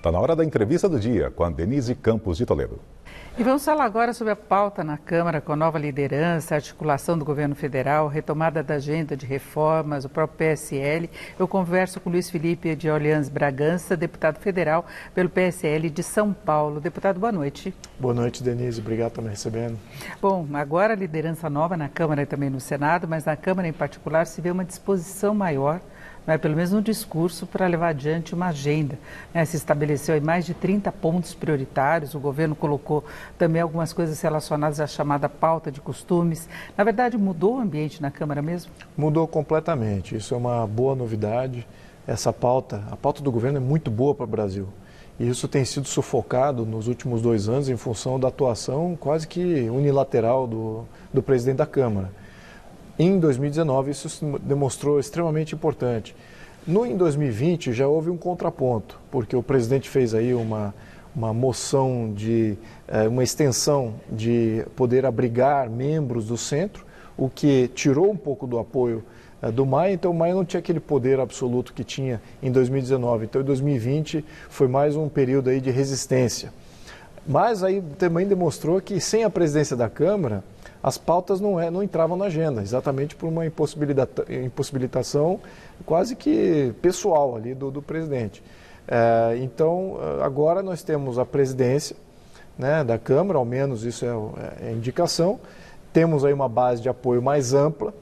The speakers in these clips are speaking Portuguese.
Está na hora da entrevista do dia com a Denise Campos de Toledo. E vamos falar agora sobre a pauta na Câmara com a nova liderança, a articulação do governo federal, retomada da agenda de reformas, o próprio PSL. Eu converso com Luiz Felipe de Orleans Bragança, deputado federal pelo PSL de São Paulo. Deputado, boa noite. Boa noite, Denise. Obrigado por me recebendo. Bom, agora a liderança nova na Câmara e também no Senado, mas na Câmara em particular se vê uma disposição maior, pelo menos um discurso, para levar adiante uma agenda. Se estabeleceu aí mais de 30 pontos prioritários, o governo colocou também algumas coisas relacionadas à chamada pauta de costumes. Na verdade, mudou o ambiente na Câmara mesmo? Mudou completamente, isso é uma boa novidade. Essa pauta, a pauta do governo é muito boa para o Brasil. E isso tem sido sufocado nos últimos 2 anos em função da atuação quase que unilateral do presidente da Câmara. Em 2019, isso se demonstrou extremamente importante. Em 2020, já houve um contraponto, porque o presidente fez aí uma moção de uma extensão de poder abrigar membros do centro, o que tirou um pouco do apoio do Maia. Então, o Maia não tinha aquele poder absoluto que tinha em 2019. Então, em 2020, foi mais um período aí de resistência. Mas aí também demonstrou que, sem a presidência da Câmara, as pautas não entravam na agenda, exatamente por uma impossibilitação quase que pessoal ali do presidente. Então, agora nós temos a presidência, né, da Câmara, ao menos isso é a indicação, temos aí uma base de apoio mais ampla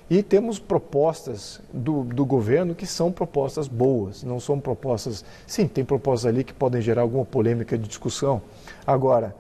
e temos propostas do governo que são propostas boas, não são propostas... Sim, tem propostas ali que podem gerar alguma polêmica de discussão. Agora,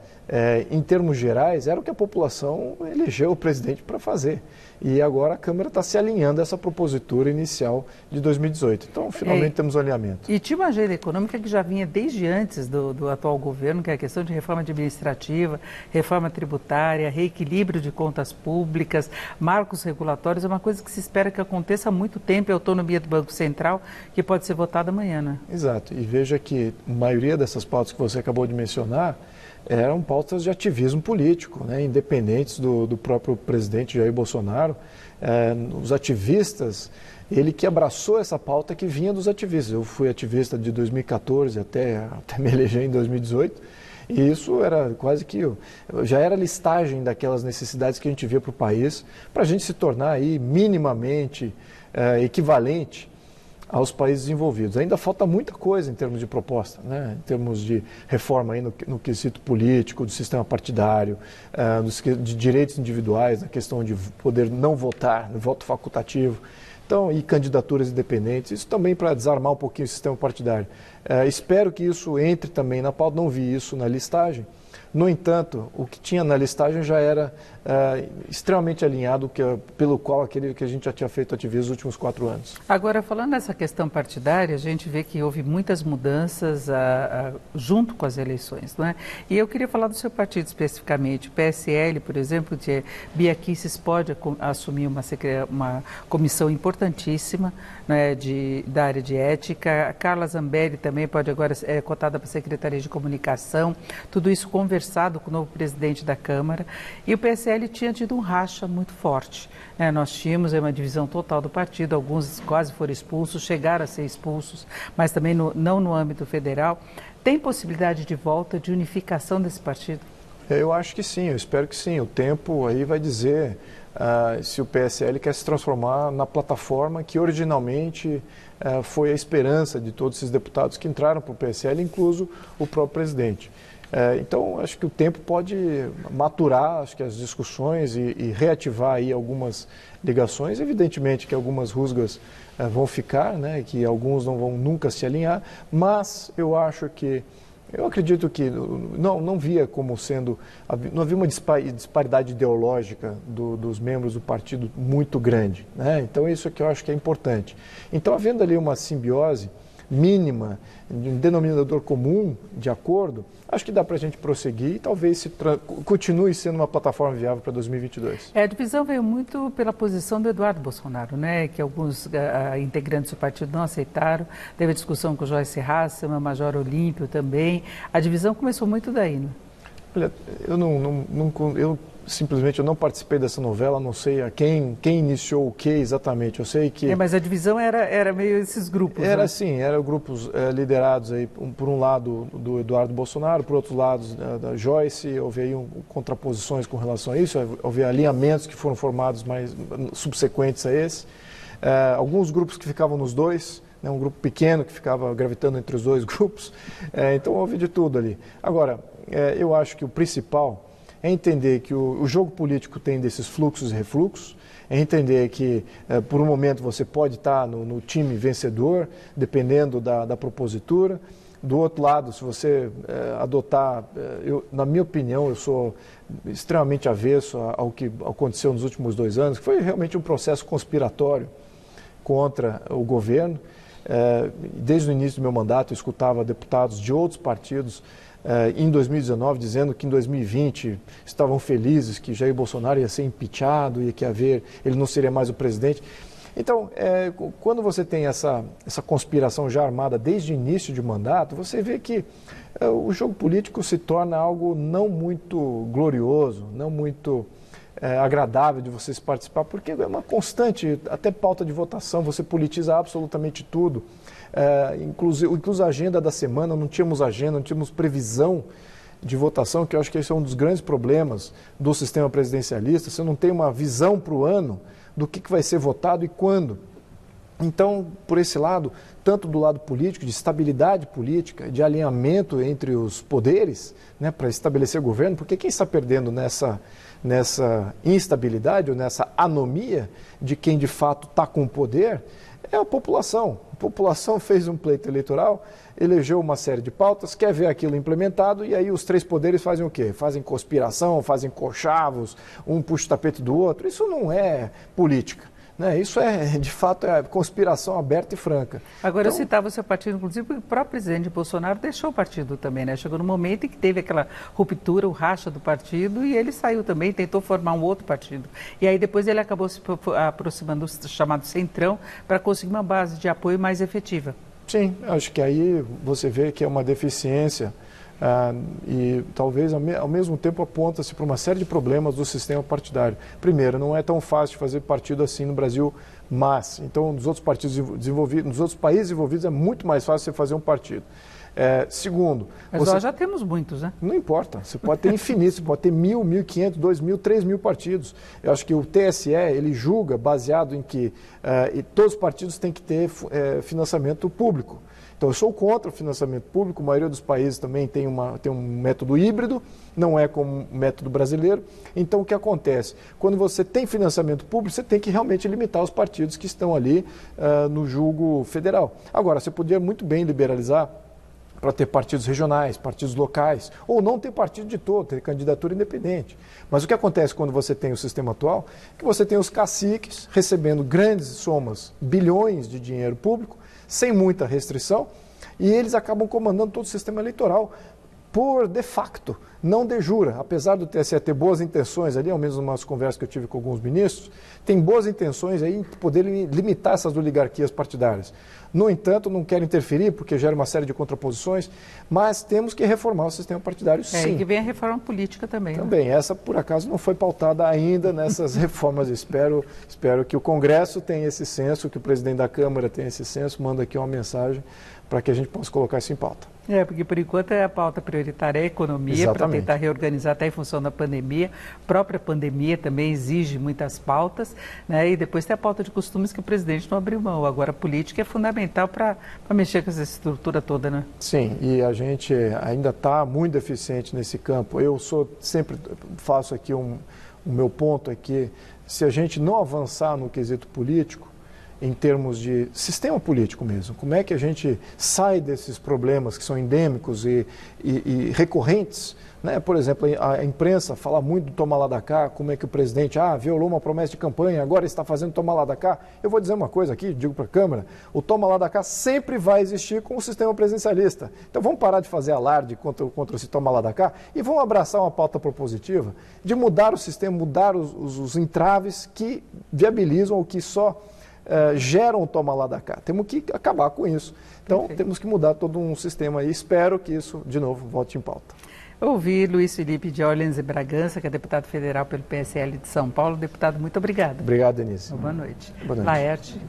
em termos gerais, era o que a população elegeu o presidente para fazer. E agora a Câmara está se alinhando a essa propositura inicial de 2018. Então, finalmente temos o alinhamento. E tinha uma agenda econômica que já vinha desde antes do atual governo, que é a questão de reforma administrativa, reforma tributária, reequilíbrio de contas públicas, marcos regulatórios. É uma coisa que se espera que aconteça há muito tempo, a autonomia do Banco Central, que pode ser votada amanhã, né? Exato. E veja que a maioria dessas pautas que você acabou de mencionar eram pautas de ativismo político, né, independentes do próprio presidente Jair Bolsonaro. Os ativistas, ele que abraçou essa pauta que vinha dos ativistas. Eu fui ativista de 2014 até me eleger em 2018, e isso era quase que... já era listagem daquelas necessidades que a gente via para o país, para a gente se tornar aí minimamente equivalente aos países desenvolvidos. Ainda falta muita coisa em termos de proposta, né? Em termos de reforma aí no quesito político, do sistema partidário, de direitos individuais, na questão de poder não votar, no voto facultativo, então, e candidaturas independentes, isso também para desarmar um pouquinho o sistema partidário. Espero que isso entre também na pauta, não vi isso na listagem. No entanto, o que tinha na listagem já era extremamente alinhado pelo qual aquele que a gente já tinha feito ativismo nos últimos 4 anos. Agora, falando dessa questão partidária, a gente vê que houve muitas mudanças junto com as eleições, não é? E eu queria falar do seu partido especificamente. O PSL, por exemplo, de Bia Kicis pode assumir uma comissão importantíssima, né, da área de ética. A Carla Zambelli também pode agora ser cotada para a Secretaria de Comunicação. Tudo isso conversado com o novo presidente da Câmara. E o PSL tinha tido um racha muito forte, né? Nós tínhamos uma divisão total do partido, alguns quase foram expulsos, chegaram a ser expulsos, mas também não no âmbito federal. Tem possibilidade de volta, de unificação desse partido? Eu acho que sim, eu espero que sim. O tempo aí vai dizer se o PSL quer se transformar na plataforma que originalmente foi a esperança de todos esses deputados que entraram para o PSL, incluso o próprio presidente. Então, acho que o tempo pode maturar, acho que as discussões e reativar aí algumas ligações. Evidentemente que algumas rusgas vão ficar, né, que alguns não vão nunca se alinhar, mas eu acredito que não via como sendo, não havia uma disparidade ideológica dos membros do partido muito grande, né? Então, isso é que eu acho que é importante. Então, havendo ali uma simbiose mínima, um denominador comum de acordo, acho que dá para a gente prosseguir e talvez continue sendo uma plataforma viável para 2022. A divisão veio muito pela posição do Eduardo Bolsonaro, né? Que alguns integrantes do partido não aceitaram. Teve a discussão com o Joyce Hasselmann, Major Olímpio também. A divisão começou muito daí, né? Olha, eu simplesmente eu não participei dessa novela, não sei quem iniciou o que exatamente. Eu sei que... Mas a divisão era meio esses grupos, Era né? assim, eram grupos liderados aí, por um lado do Eduardo Bolsonaro, por outro lado da Joyce, houve aí contraposições com relação a isso, houve alinhamentos que foram formados mais subsequentes a esse. Alguns grupos que ficavam nos dois, né, um grupo pequeno que ficava gravitando entre os dois grupos, então houve de tudo ali. Agora, eu acho que o principal é entender que o jogo político tem desses fluxos e refluxos, é entender que por um momento você pode estar no time vencedor, dependendo da propositura. Do outro lado, se você adotar, na minha opinião, eu sou extremamente avesso ao que aconteceu nos últimos 2 anos, que foi realmente um processo conspiratório contra o governo. Desde o início do meu mandato, eu escutava deputados de outros partidos em 2019 dizendo que em 2020 estavam felizes que Jair Bolsonaro ia ser impeachado e que ele não seria mais o presidente. Então, quando você tem essa conspiração já armada desde o início de mandato, você vê que o jogo político se torna algo não muito glorioso, não muito agradável de vocês participar, porque é uma constante, até pauta de votação, você politiza absolutamente tudo. Inclusive a agenda da semana, não tínhamos agenda, não tínhamos previsão de votação, que eu acho que esse é um dos grandes problemas do sistema presidencialista. Você não tem uma visão para o ano do que vai ser votado e quando. Então, por esse lado, tanto do lado político, de estabilidade política, de alinhamento entre os poderes, né, para estabelecer governo, porque quem está perdendo nessa instabilidade ou nessa anomia de quem de fato está com o poder é a população. A população fez um pleito eleitoral, elegeu uma série de pautas, quer ver aquilo implementado e aí os 3 poderes fazem o quê? Fazem conspiração, fazem conchavos, um puxa o tapete do outro. Isso não é política, né? Isso de fato, conspiração aberta e franca. Agora, então, eu citava o seu partido, inclusive, porque o próprio presidente Bolsonaro deixou o partido também, né? Chegou no momento em que teve aquela ruptura, o racha do partido, e ele saiu também, tentou formar um outro partido. E aí depois ele acabou se aproximando do chamado Centrão para conseguir uma base de apoio mais efetiva. Sim, acho que aí você vê que é uma deficiência e talvez ao mesmo tempo aponta-se para uma série de problemas do sistema partidário. Primeiro, não é tão fácil fazer partido assim no Brasil, mas então nos outros países desenvolvidos é muito mais fácil você fazer um partido. Segundo... Mas nós já temos muitos, né? Não importa, você pode ter infinito, você pode ter 1.000, 1.500, 2.000, 3.000 partidos. Eu acho que o TSE, ele julga baseado em que todos os partidos têm que ter financiamento público. Então, eu sou contra o financiamento público, a maioria dos países também tem um método híbrido, não é como o método brasileiro. Então, o que acontece? Quando você tem financiamento público, você tem que realmente limitar os partidos que estão ali no julgo federal. Agora, você poderia muito bem liberalizar para ter partidos regionais, partidos locais, ou não ter partido de todo, ter candidatura independente. Mas o que acontece quando você tem o sistema atual? Que você tem os caciques recebendo grandes somas, bilhões de dinheiro público, sem muita restrição, e eles acabam comandando todo o sistema eleitoral por de facto, não de jure. Apesar do TSE ter boas intenções ali, ao menos umas conversas que eu tive com alguns ministros, tem boas intenções aí em poder limitar essas oligarquias partidárias. No entanto, não quero interferir, porque gera uma série de contraposições, mas temos que reformar o sistema partidário, sim. E que vem a reforma política também. Também, né? Essa, por acaso, não foi pautada ainda nessas reformas. Espero que o Congresso tenha esse senso, que o presidente da Câmara tenha esse senso, manda aqui uma mensagem para que a gente possa colocar isso em pauta. Porque por enquanto a pauta prioritária é a economia, para tentar reorganizar até em função da pandemia. A própria pandemia também exige muitas pautas, né? E depois tem a pauta de costumes que o presidente não abriu mão. Agora a política é fundamental para mexer com essa estrutura toda, né? Sim, e a gente ainda está muito deficiente nesse campo. Eu sempre faço aqui o meu ponto é que se a gente não avançar no quesito político, em termos de sistema político mesmo, como é que a gente sai desses problemas que são endêmicos e recorrentes, né? Por exemplo, a imprensa fala muito do toma lá da cá, como é que o presidente violou uma promessa de campanha, agora está fazendo toma lá da cá. Eu vou dizer uma coisa aqui, digo para a Câmara, o toma lá da cá sempre vai existir com o sistema presidencialista. Então vamos parar de fazer alarde contra esse toma lá da cá e vamos abraçar uma pauta propositiva de mudar o sistema, mudar os entraves que viabilizam ou que só geram o toma lá da cá. Temos que acabar com isso. Então, temos que mudar todo um sistema e espero que isso, de novo, volte em pauta. Eu ouvi Luiz Felipe de Orleans e Bragança, que é deputado federal pelo PSL de São Paulo. Deputado, muito obrigada. Obrigado, Denise. Boa noite. Boa noite. Laerte.